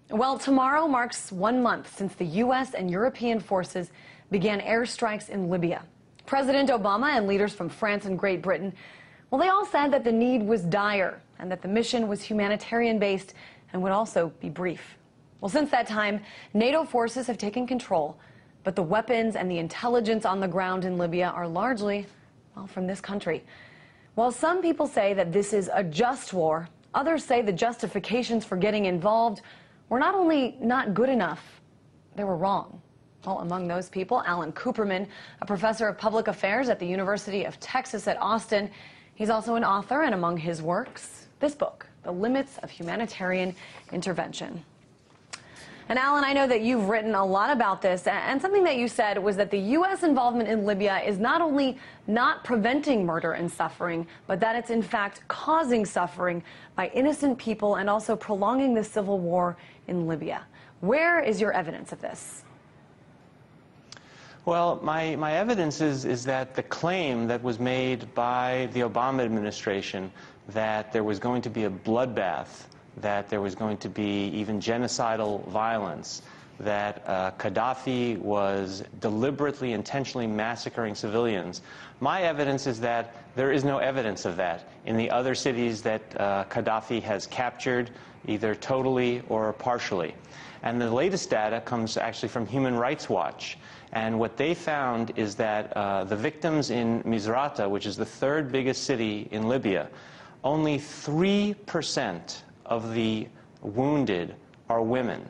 Well, tomorrow marks 1 month since the U.S. and European forces began airstrikes in Libya. President Obama and leaders from France and Great Britain, well, they all said that the need was dire and that the mission was humanitarian-based and would also be brief. Well, since that time, NATO forces have taken control, but the weapons and the intelligence on the ground in Libya are largely, well, from this country. While some people say that this is a just war, others say the justifications for getting involved were not only not good enough, they were wrong. Well, among those people, Alan Kuperman, a professor of public affairs at the University of Texas at Austin. He's also an author, and among his works, this book, The Limits of Humanitarian Intervention. And Alan, I know that you've written a lot about this, and something that you said was that the U.S. involvement in Libya is not only not preventing murder and suffering, but that it's in fact causing suffering by innocent people and also prolonging the civil war in Libya. Where is your evidence of this? Well, my evidence is that the claim that was made by the Obama administration that there was going to be a bloodbath, that there was going to be even genocidal violence, that Gaddafi was deliberately, intentionally massacring civilians. My evidence is that there is no evidence of that in the other cities that Gaddafi has captured, either totally or partially. And the latest data comes actually from Human Rights Watch. And what they found is that the victims in Misrata, which is the third biggest city in Libya, only 3% of the wounded are women.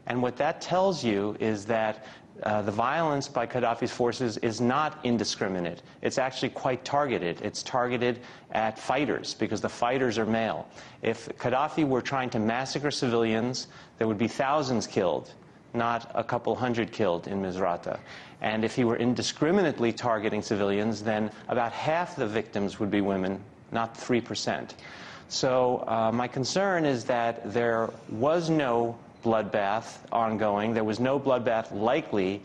And what that tells you is that the violence by Gaddafi's forces is not indiscriminate. It's actually quite targeted. It's targeted at fighters because the fighters are male. If Gaddafi were trying to massacre civilians, there would be thousands killed, not a couple hundred killed in Misrata. And if he were indiscriminately targeting civilians, then about half the victims would be women, not 3%. So my concern is that there was no bloodbath ongoing. There was no bloodbath likely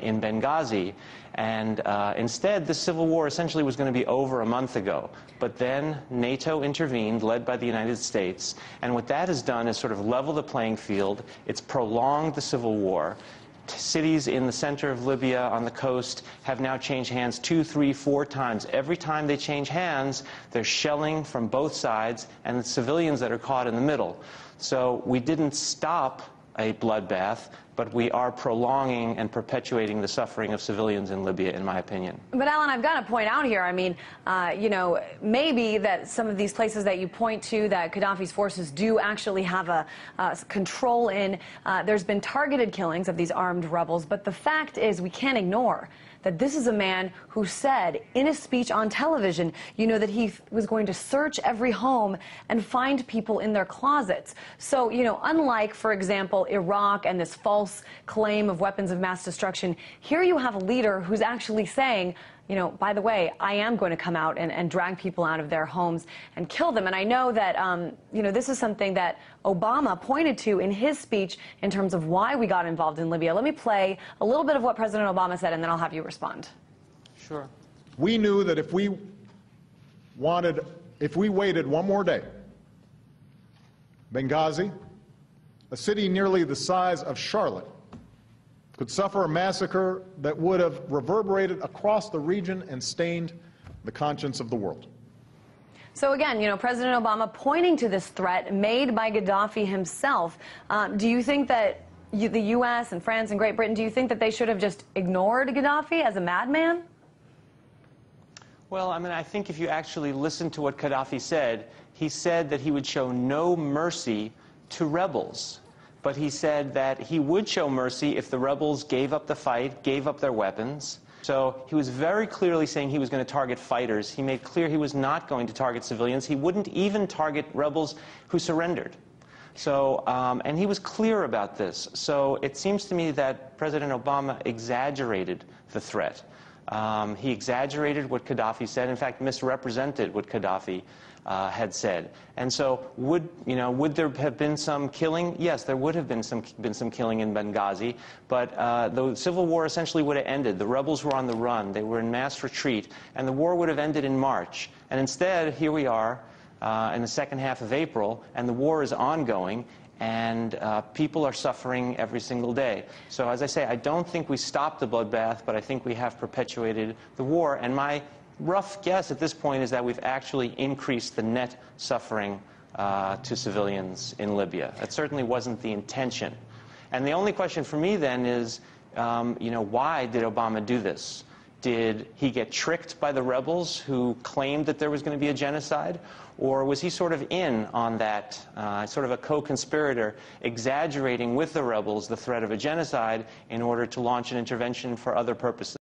in Benghazi. And instead, the civil war essentially was going to be over a month ago. But then NATO intervened, led by the United States. And what that has done is sort of level the playing field. It's prolonged the civil war. Cities in the center of Libya on the coast have now changed hands 2, 3, 4 times. Every time they change hands, they're shelling from both sides and the civilians that are caught in the middle. So we didn't stop a bloodbath, but we are prolonging and perpetuating the suffering of civilians in Libya, in my opinion. But Alan, I've got to point out here, I mean, you know, maybe that some of these places that you point to that Gaddafi's forces do actually have a control in, there's been targeted killings of these armed rebels, but the fact is we can't ignore that this is a man who said in a speech on television, you know, that he was going to search every home and find people in their closets. So, you know, unlike, for example, Iraq and this false claim of weapons of mass destruction, here you have a leader who's actually saying, you know, by the way, I am going to come out and drag people out of their homes and kill them. And I know that, you know, this is something that Obama pointed to in his speech in terms of why we got involved in Libya. Let me play a little bit of what President Obama said, and then I'll have you respond. Sure. We knew that if we waited one more day, Benghazi, a city nearly the size of Charlotte, could suffer a massacre that would have reverberated across the region and stained the conscience of the world. So again, you know, President Obama pointing to this threat made by Gaddafi himself. Do you think that the U.S. and France and Great Britain, do you think that they should have just ignored Gaddafi as a madman? Well, I mean, I think if you actually listen to what Gaddafi said, he said that he would show no mercy to rebels. But he said that he would show mercy if the rebels gave up the fight, gave up their weapons. So he was very clearly saying he was going to target fighters. He made clear he was not going to target civilians. He wouldn't even target rebels who surrendered. So, and he was clear about this. So it seems to me that President Obama exaggerated the threat. He exaggerated what Gaddafi said, in fact, misrepresented what Gaddafi had said. And so would there have been some killing? Yes, there would have been some killing in Benghazi, but the civil war essentially would have ended. The rebels were on the run. They were in mass retreat, and the war would have ended in March. And instead, here we are in the second half of April, and the war is ongoing, and people are suffering every single day. So as I say, I don't think we stopped the bloodbath, but I think we have perpetuated the war. And my rough guess at this point is that we've actually increased the net suffering to civilians in Libya. That certainly wasn't the intention. And the only question for me then is, why did Obama do this? Did he get tricked by the rebels who claimed that there was going to be a genocide? Or was he sort of in on that, sort of a co-conspirator, exaggerating with the rebels the threat of a genocide in order to launch an intervention for other purposes?